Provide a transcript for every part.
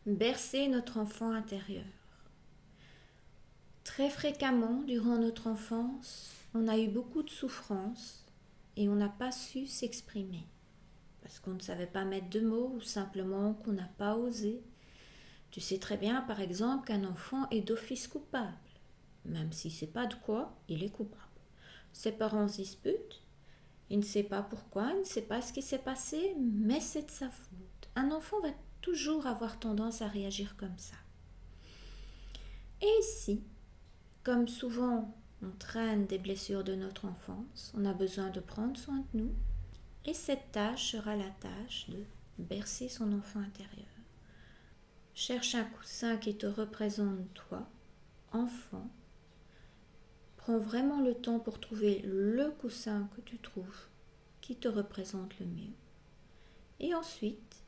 Bercer notre enfant intérieur. Très fréquemment, durant notre enfance, on a eu beaucoup de souffrances et on n'a pas su s'exprimer. Parce qu'on ne savait pas mettre de mots ou simplement qu'on n'a pas osé. Tu sais très bien, par exemple, qu'un enfant est d'office coupable. Même s'il ne sait pas de quoi, il est coupable. Ses parents se disputent, il ne sait pas pourquoi, il ne sait pas ce qui s'est passé, mais c'est de sa faute. Un enfant va toujours avoir tendance à réagir comme ça. Et ici, comme souvent on traîne des blessures de notre enfance, on a besoin de prendre soin de nous, et cette tâche sera la tâche de bercer son enfant intérieur. Cherche un coussin qui te représente toi, enfant. Prends vraiment le temps pour trouver le coussin que tu trouves qui te représente le mieux. Et ensuite,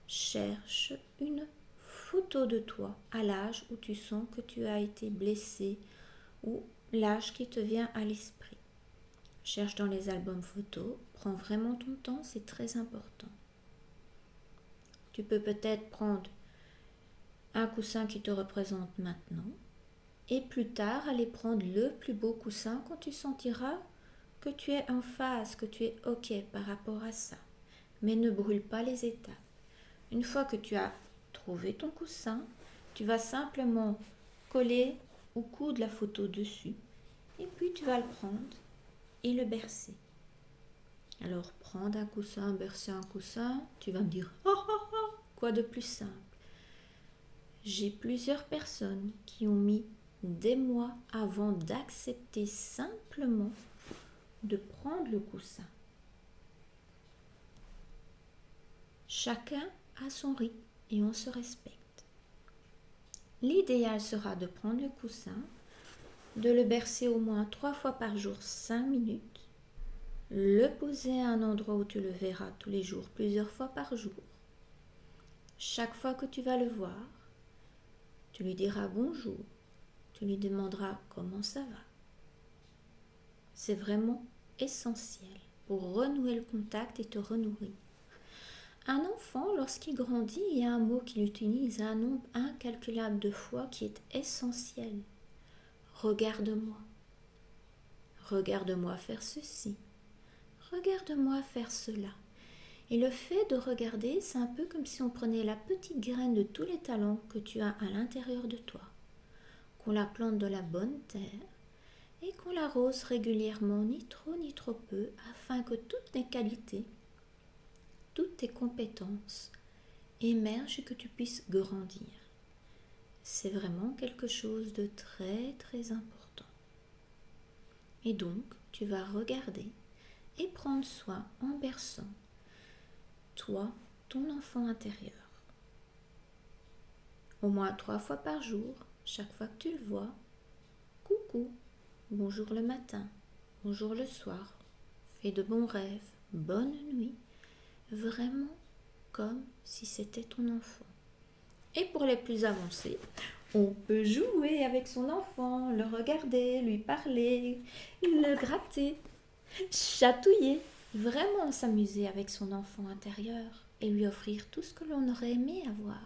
cherche une photo de toi à l'âge où tu sens que tu as été blessé ou l'âge qui te vient à l'esprit. Cherche dans les albums photos, prends vraiment ton temps, c'est très important. Tu peux peut-être prendre un coussin qui te représente maintenant et plus tard aller prendre le plus beau coussin quand tu sentiras que tu es en phase, que tu es OK par rapport à ça. Mais ne brûle pas les étapes. Une fois que tu as trouvé ton coussin, tu vas simplement coller ou coudre la photo dessus et puis tu vas le prendre et le bercer. Alors prendre un coussin, bercer un coussin, tu vas me dire quoi de plus simple. J'ai plusieurs personnes qui ont mis des mois avant d'accepter simplement de prendre le coussin. Chacun a son rythme et on se respecte. L'idéal sera de prendre le coussin, de le bercer au moins 3 fois par jour 5 minutes, le poser à un endroit où tu le verras tous les jours, plusieurs fois par jour. Chaque fois que tu vas le voir, tu lui diras bonjour, tu lui demanderas comment ça va. C'est vraiment essentiel pour renouer le contact et te renourrir. Un enfant, lorsqu'il grandit, il y a un mot qu'il utilise un nombre incalculable de fois qui est essentiel. Regarde-moi. Regarde-moi faire ceci. Regarde-moi faire cela. Et le fait de regarder, c'est un peu comme si on prenait la petite graine de tous les talents que tu as à l'intérieur de toi, qu'on la plante dans la bonne terre et qu'on l'arrose régulièrement, ni trop ni trop peu, afin que toutes tes qualités, toutes tes compétences émergent et que tu puisses grandir. C'est vraiment quelque chose de très très important. Et donc, tu vas regarder et prendre soin en berçant toi, ton enfant intérieur. Au moins 3 fois par jour, chaque fois que tu le vois, coucou, bonjour le matin, bonjour le soir, fais de bons rêves, bonne nuit, vraiment comme si c'était ton enfant. Et pour les plus avancés, on peut jouer avec son enfant, le regarder, lui parler, le gratter, chatouiller, vraiment s'amuser avec son enfant intérieur et lui offrir tout ce que l'on aurait aimé avoir.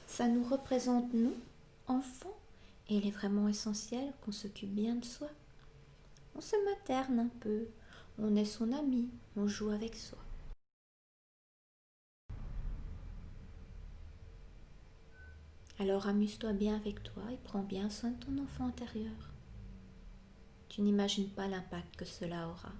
Ça nous représente, nous, enfants, et il est vraiment essentiel qu'on s'occupe bien de soi. On se materne un peu, on est son ami, on joue avec soi. Alors amuse-toi bien avec toi et prends bien soin de ton enfant intérieur. Tu n'imagines pas l'impact que cela aura.